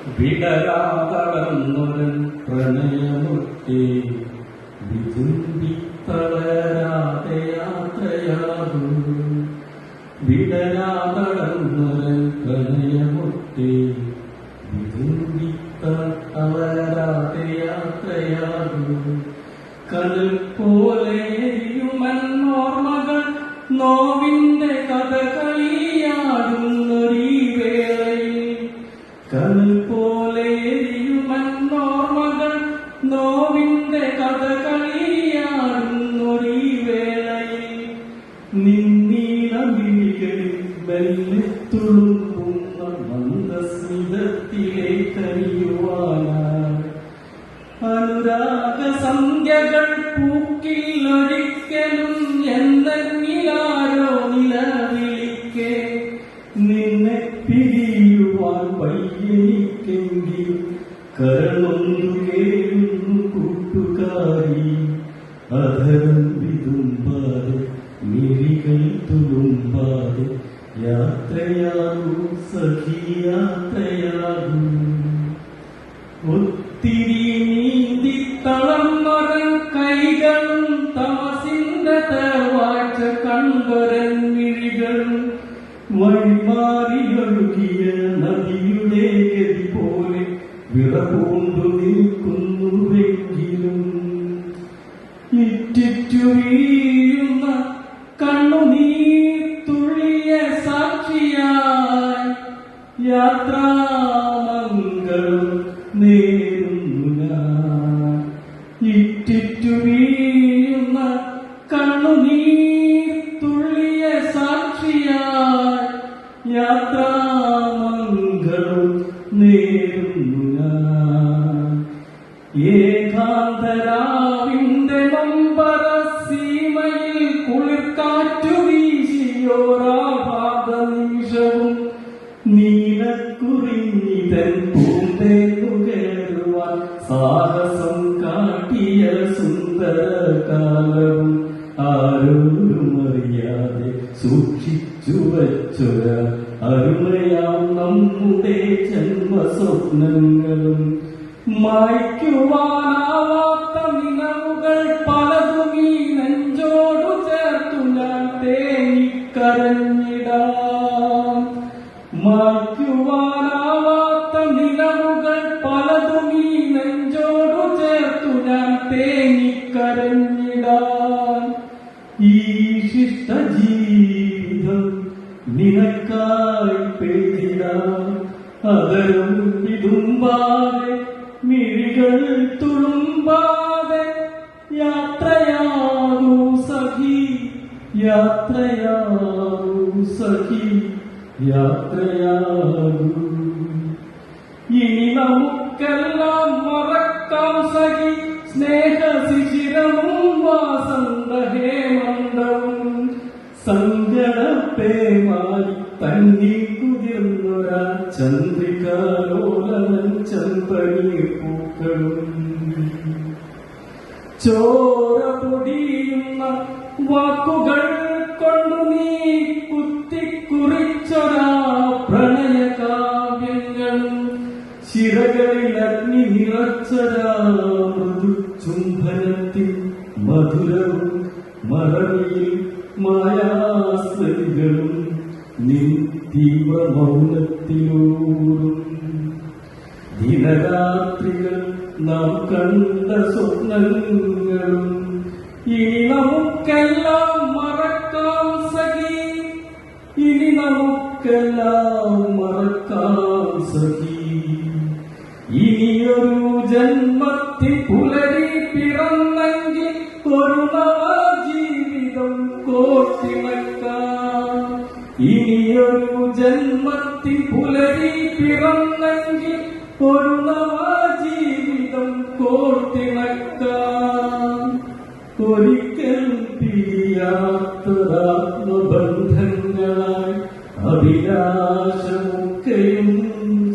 വിടരാതളന്നൊരു പ്രണയമുട്ടി വിതുമ്പി തളരാതെ യാത്രയാകും. വിടരാതളന്നൊരു പ്രണയമുട്ടി വിതുമ്പി തളരാതെ യാത്രയാകും. കടൽ പോലെയുമന്നോർമ്മകൾ നോവിന്റെ കഥകളിയാടുന്നൊരീ വേളയിൽ. കടൽ പോലെയുമന്നോർമ്മകൾ നോവിന്റെ കഥകളിയാടുന്നൊരീ വേളയിൽ. നിന്നീളമിഴികളിൽ മെല്ലെ തുളുമ്പുന്ന മന്ദസ്മിതത്തിലേക്കറിയുവാനായി അനുരാഗ സന്ധ്യകൾ പൂക്കിലൊരിക്കലും എന്തെങ്കിലാരോ നിലവിളിക്കെ. നിന്നെ പിരിയുവാൻ പയ്യനിക്കെങ്കിൽ കരളൊന്നു കേഴുന്നു കൂട്ടുകാരി. അധരം വിതുമ്പാതെ മിഴികൾ തുളുമ്പാതെ യാത്രയാകൂ സഖി യാത്രയാകൂ. ഒത്തിരി നീന്തി തളർന്നൊരൻ കൈകളും തമസിന്റെ തേർവാഴ്ച കണ്ടൊരൻ മിഴികളും വഴിമാറിയൊഴുകിയ നദിയുടെ ഗതി പോലെ വിറപൂണ്ടു നിൽക്കുന്നുവെങ്കിലും ഇറ്റിറ്റു വീഴുന്ന കണ്ണുനീർത്തുള്ളിയെ സാക്ഷിയായി യാത്രാമംഗളം നേരുന്നു ഞാൻ. ഇറ്റിറ്റു വീഴുന്ന കണ്ണുനീർത്തുള്ളിയെ സാക്ഷിയായി യാത്രാമംഗളം നേരുന്നു ഞാൻ. ഏകാന്തരാവിന്റെ നമ്പര സീമയിൽ കുളിർക്കാറ്റു വീശിയോരാഭാത നിമിഷവും നീലക്കുറിഞ്ഞിതൻ പൂന്തേന്നുകേറുവാൻ സാഹസം കാട്ടിയ സുന്ദരകാലവും ആരോരുമറിയാതെ സൂക്ഷിച്ചു വച്ചൊര അരുമയാം നമ്മുടെ ജന്മസ്വപ്നങ്ങളും മായ്ക്കുവാനാവാത്ത നിലവുകൾ പലതും ഈ നെഞ്ചോടു ചേർത്തു ഞാൻ തേങ്ങിക്കരഞ്ഞിടാം. മായ്ക്കുവാനാവാത്ത നിലവുകൾ പലതും ഈ നെഞ്ചോടു ചേർത്തു ഞാൻ തേങ്ങിക്കരഞ്ഞിടാം. ഈ ശിഷ്ട ജീവിതം നിനക്കായി പെയ്തിടാം. അതരം വിതുമ്പാതെ മിഴികൾ തുളുമ്പാതെ യാത്രയാകൂ സഖി യാത്രയാകൂ സഖി യാത്രയാകൂ. ഇനി നമുക്കെല്ലാം മറക്കാം സഖി സ്നേഹശിശിരവും വാസന്തഹേമന്തവും. സങ്കടപ്പേമായി തന്നിൽ കുതിർന്നൊരാ ചന്ദ്രികാലോലൻ ചെമ്പനീർ പൂക്കളും. ചോര പൊടിയുന്ന വാക്കുകൾ കൊണ്ടു നീ കുത്തിക്കുറിച്ചൊരാ പ്രണയകാവ്യങ്ങളും ശിരകളിൽ അഗ്നി നിറച്ചൊരാ മൃദു ചുംബനത്തിൽ മധുരവും മറവിയിൽ മായാസ്മൃതികളും നിൻ തീവ്ര മൗനത്തിലൂറും. ദിനരാത്രികൾ നാം കണ്ട സ്വപ്നങ്ങളും ഇനി നമുക്കെല്ലാം മറക്കാം സഖി. ഇനി നമുക്കെല്ലാം മറക്കാം സഖി. ഇനിയൊരു ജന്മത്തിൽ പുലരി പിറന്നെങ്കിൽ ഒരു നവജീവിതം കോർത്തിണക്കാം. ഇനിയൊരു ജന്മത്തിൽ പുലരി പിറന്നെങ്കിൽ ഒരു നവജീവിതം കോർത്തിണക്കാം. ഒരിക്കൽ പിരിയാത്തൊരാത്മബന്ധങ്ങളായി അഭിലാഷമൊക്കെയും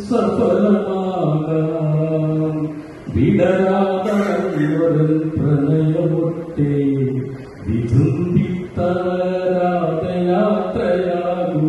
സഫലമാകാം. വിടരാതളന്നൊരു പ്രണയമൊട്ടെ വിതുമ്പി തളരാതെ യാത്രയാകൂ.